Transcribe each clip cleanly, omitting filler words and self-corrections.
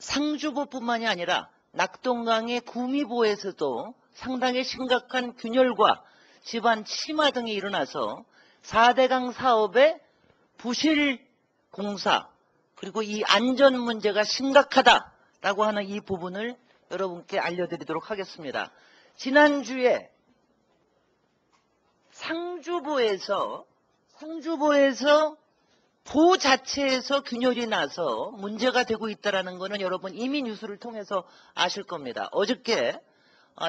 상주보뿐만이 아니라 낙동강의 구미보에서도 상당히 심각한 균열과 집안 침하 등이 일어나서 4대강 사업의 부실 공사 그리고 이 안전 문제가 심각하다라고 하는 이 부분을 여러분께 알려드리도록 하겠습니다. 지난주에 상주보에서 보 자체에서 균열이 나서 문제가 되고 있다는 것은 여러분 이미 뉴스를 통해서 아실 겁니다. 어저께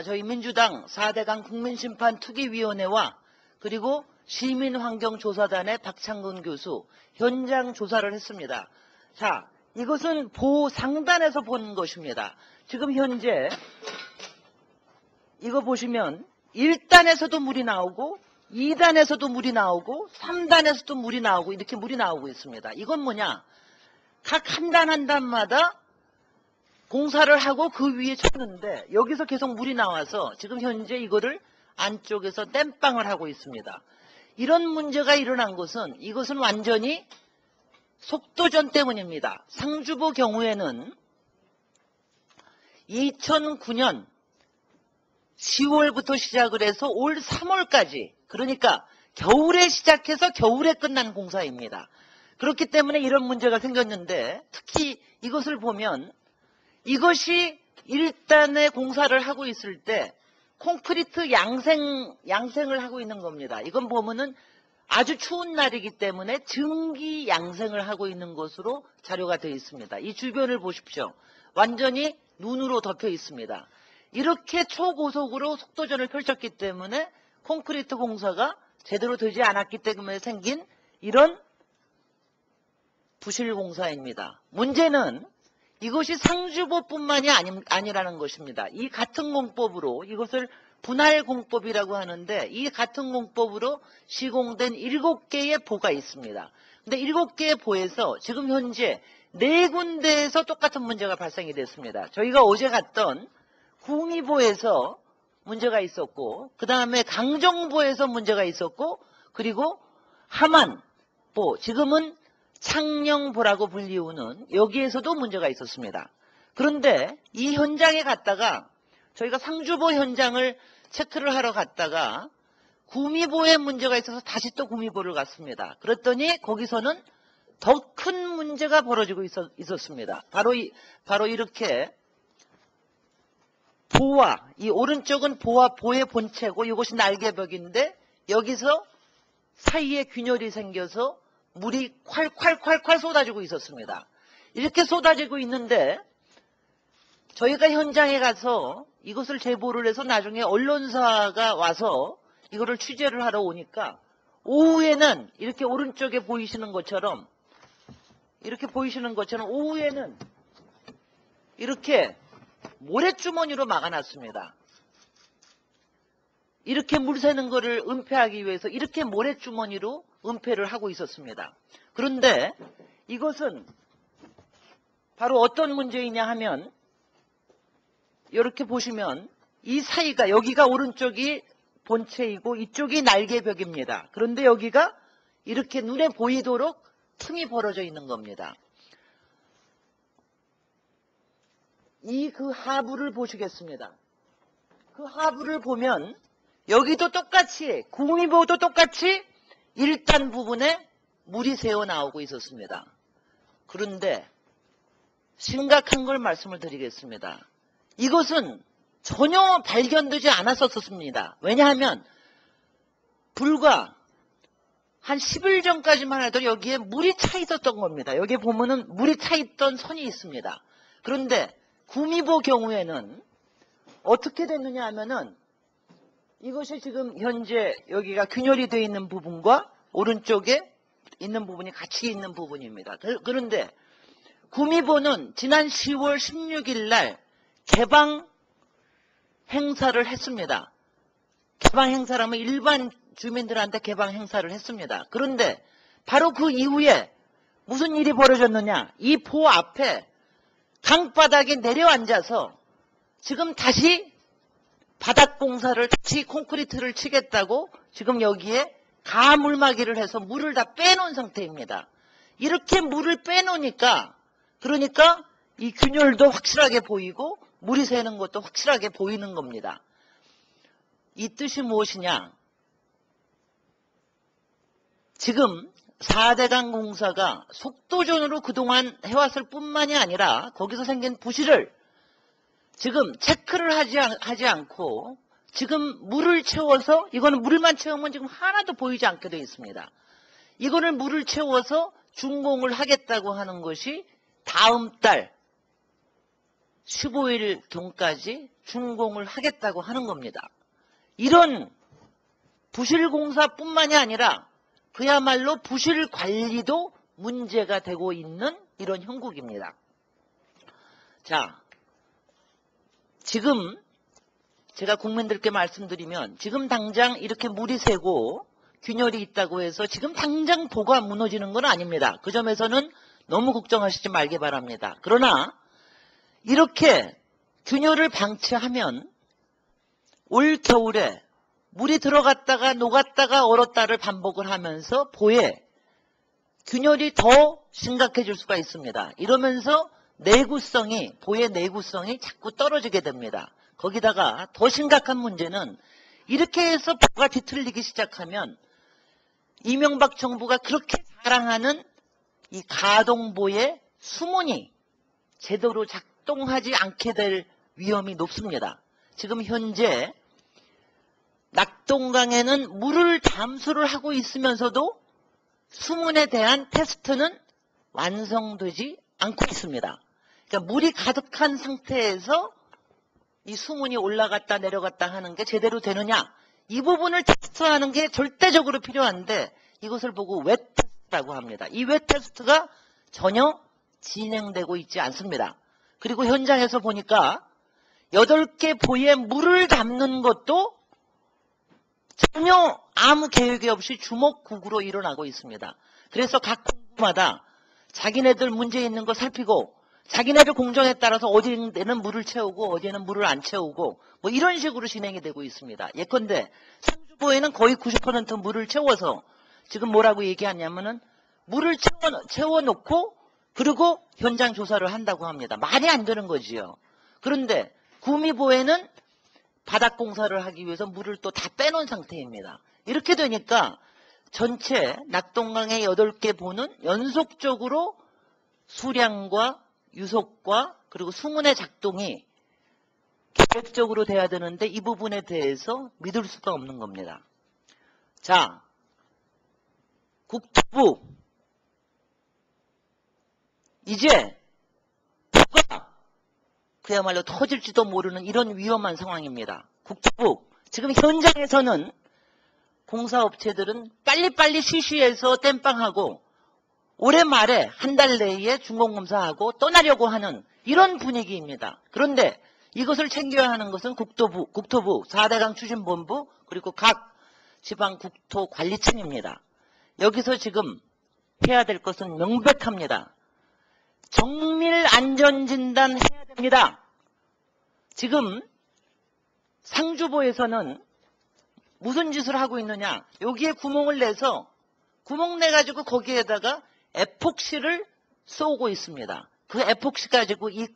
저희 민주당 4대강 국민심판투기위원회와 그리고 시민환경조사단의 박창근 교수 현장 조사를 했습니다. 자, 이것은 보 상단에서 본 것입니다. 지금 현재 이거 보시면 1단에서도 물이 나오고 2단에서도 물이 나오고 3단에서도 물이 나오고 이렇게 물이 나오고 있습니다. 이건 뭐냐? 각 한 단 한 단마다 공사를 하고 그 위에 쳤는데 여기서 계속 물이 나와서 지금 현재 이거를 안쪽에서 땜빵을 하고 있습니다. 이런 문제가 일어난 것은 이것은 완전히 속도전 때문입니다. 상주보 경우에는 2009년 10월부터 시작을 해서 올 3월까지 그러니까 겨울에 시작해서 겨울에 끝난 공사입니다. 그렇기 때문에 이런 문제가 생겼는데 특히 이것을 보면 이것이 1단의 공사를 하고 있을 때 콘크리트 양생을 하고 있는 겁니다. 이건 보면은 아주 추운 날이기 때문에 증기 양생을 하고 있는 것으로 자료가 되어 있습니다. 이 주변을 보십시오. 완전히 눈으로 덮여 있습니다. 이렇게 초고속으로 속도전을 펼쳤기 때문에 콘크리트 공사가 제대로 되지 않았기 때문에 생긴 이런 부실 공사입니다. 문제는 이것이 상주보뿐만이 아니라는 것입니다. 이 같은 공법으로 이것을 분할공법이라고 하는데 이 같은 공법으로 시공된 7개의 보가 있습니다. 근데 7개의 보에서 지금 현재 4군데에서 똑같은 문제가 발생이 됐습니다. 저희가 어제 갔던 구미보에서 문제가 있었고 그 다음에 강정보에서 문제가 있었고 그리고 함안보 지금은 창녕보라고 불리우는 여기에서도 문제가 있었습니다. 그런데 이 현장에 갔다가 저희가 상주보 현장을 체크를 하러 갔다가 구미보에 문제가 있어서 다시 또 구미보를 갔습니다. 그랬더니 거기서는 더 큰 문제가 벌어지고 있었습니다. 바로 이렇게 보와 이 오른쪽은 보와 보의 본체고 이것이 날개벽인데 여기서 사이에 균열이 생겨서 물이 콸콸콸콸 쏟아지고 있었습니다. 이렇게 쏟아지고 있는데 저희가 현장에 가서 이것을 제보를 해서 나중에 언론사가 와서 이거를 취재를 하러 오니까 오후에는 이렇게 오른쪽에 보이시는 것처럼 오후에는 이렇게 모래주머니로 막아놨습니다. 이렇게 물 새는 거를 은폐하기 위해서 이렇게 모래주머니로 은폐를 하고 있었습니다. 그런데 이것은 바로 어떤 문제이냐 하면 이렇게 보시면 이 사이가 여기가 오른쪽이 본체이고 이쪽이 날개벽입니다. 그런데 여기가 이렇게 눈에 보이도록 틈이 벌어져 있는 겁니다. 그 하부를 보시겠습니다. 그 하부를 보면 여기도 똑같이 구미보도 똑같이 1단 부분에 물이 새어 나오고 있었습니다. 그런데 심각한 걸 말씀을 드리겠습니다. 이것은 전혀 발견되지 않았었습니다. 왜냐하면 불과 한 10일 전까지만 해도 여기에 물이 차 있었던 겁니다. 여기 보면은 물이 차 있던 선이 있습니다. 그런데 구미보 경우에는 어떻게 됐느냐 하면은 이것이 지금 현재 여기가 균열이 되어 있는 부분과 오른쪽에 있는 부분이 같이 있는 부분입니다. 그런데 구미보는 지난 10월 16일 날 개방 행사를 했습니다. 개방 행사라면 일반 주민들한테 개방 행사를 했습니다. 그런데 바로 그 이후에 무슨 일이 벌어졌느냐? 이 보 앞에 강바닥에 내려앉아서 지금 다시 바닥 공사를 다시 콘크리트를 치겠다고 지금 여기에 가물막이를 해서 물을 다 빼놓은 상태입니다. 이렇게 물을 빼놓으니까 그러니까 이 균열도 확실하게 보이고 물이 새는 것도 확실하게 보이는 겁니다. 이 뜻이 무엇이냐? 지금 4대강 공사가 속도전으로 그동안 해왔을 뿐만이 아니라 거기서 생긴 부실을 지금 체크를 하지 않고 지금 물을 채워서, 이거는 물만 채우면 지금 하나도 보이지 않게 되어 있습니다. 이거를 물을 채워서 준공을 하겠다고 하는 것이 다음 달 15일경까지 준공을 하겠다고 하는 겁니다. 이런 부실 공사뿐만이 아니라 그야말로 부실 관리도 문제가 되고 있는 이런 형국입니다. 자, 지금 제가 국민들께 말씀드리면 지금 당장 이렇게 물이 새고 균열이 있다고 해서 지금 당장 보가 무너지는 건 아닙니다. 그 점에서는 너무 걱정하시지 말기 바랍니다. 그러나 이렇게 균열을 방치하면 올 겨울에 물이 들어갔다가 녹았다가 얼었다를 반복을 하면서 보에 균열이 더 심각해질 수가 있습니다. 이러면서 보의 내구성이 자꾸 떨어지게 됩니다. 거기다가 더 심각한 문제는 이렇게 해서 보가 뒤틀리기 시작하면 이명박 정부가 그렇게 자랑하는 이 가동보의 수문이 제대로 작동하지 않게 될 위험이 높습니다. 지금 현재 낙동강에는 물을 담수를 하고 있으면서도 수문에 대한 테스트는 완성되지 않고 있습니다. 그러니까 물이 가득한 상태에서 이 수문이 올라갔다 내려갔다 하는 게 제대로 되느냐, 이 부분을 테스트하는 게 절대적으로 필요한데 이것을 보고 웻 테스트라고 합니다. 이 웻 테스트가 전혀 진행되고 있지 않습니다. 그리고 현장에서 보니까 8개 보에 물을 담는 것도 전혀 아무 계획이 없이 주먹구구로 일어나고 있습니다. 그래서 각 공구마다 자기네들 문제 있는 거 살피고 자기네들 공정에 따라서 어디에는 물을 채우고 어디에는 물을 안 채우고 뭐 이런 식으로 진행이 되고 있습니다. 예컨대 상주보에는 거의 90% 물을 채워서 지금 뭐라고 얘기하냐면은 물을 채워놓고 그리고 현장 조사를 한다고 합니다. 말이 안 되는 거지요. 그런데 구미보에는 바닥 공사를 하기 위해서 물을 또 다 빼놓은 상태입니다. 이렇게 되니까 전체 낙동강의 8개 보는 연속적으로 수량과 유속과 그리고 수문의 작동이 계획적으로 돼야 되는데 이 부분에 대해서 믿을 수가 없는 겁니다. 자, 국토부 이제 보가 그야말로 터질지도 모르는 이런 위험한 상황입니다. 국토부 지금 현장에서는 공사업체들은 빨리빨리 쉬쉬해서 땜빵하고 올해 말에 한 달 내에 준공검사하고 떠나려고 하는 이런 분위기입니다. 그런데 이것을 챙겨야 하는 것은 국토부 4대강 추진본부 그리고 각 지방국토관리청입니다. 여기서 지금 해야 될 것은 명백합니다. 정밀안전진단 해야 됩니다. 지금 상주보에서는 무슨 짓을 하고 있느냐, 여기에 구멍을 내서 구멍 내가지고 거기에다가 에폭시를 쏘고 있습니다. 그 에폭시 가지고 이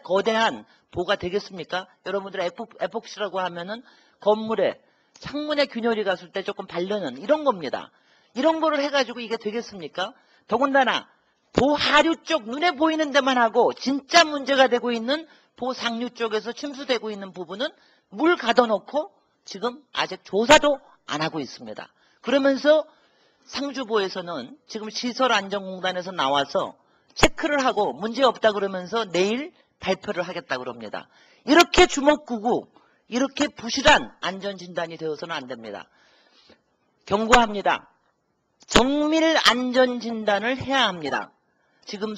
거대한 보가 되겠습니까? 여러분들 에폭시라고 하면은 건물에 창문에 균열이 갔을 때 조금 바르는 이런 겁니다. 이런 거를 해가지고 이게 되겠습니까? 더군다나 보하류 쪽 눈에 보이는 데만 하고 진짜 문제가 되고 있는 보상류 쪽에서 침수되고 있는 부분은 물 가둬놓고 지금 아직 조사도 안 하고 있습니다. 그러면서 상주보에서는 지금 시설안전공단에서 나와서 체크를 하고 문제없다 그러면서 내일 발표를 하겠다고 그럽니다. 이렇게 주먹구구, 이렇게 부실한 안전진단이 되어서는 안 됩니다. 경고합니다. 정밀 안전진단을 해야 합니다. 지금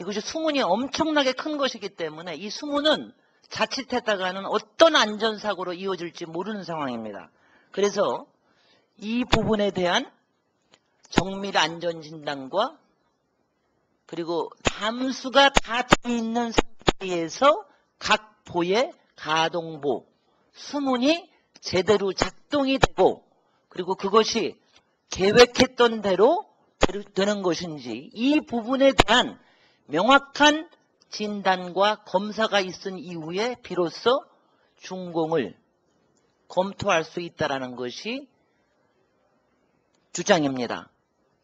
이것이 수문이 엄청나게 큰 것이기 때문에 이 수문은 자칫했다가는 어떤 안전사고로 이어질지 모르는 상황입니다. 그래서 이 부분에 대한 정밀 안전진단과 그리고 담수가 다 돼 있는 상태에서 각 보의 가동보, 수문이 제대로 작동이 되고 그리고 그것이 계획했던 대로 되는 것인지 이 부분에 대한 명확한 진단과 검사가 있은 이후에 비로소 준공을 검토할 수 있다는 것이 주장입니다.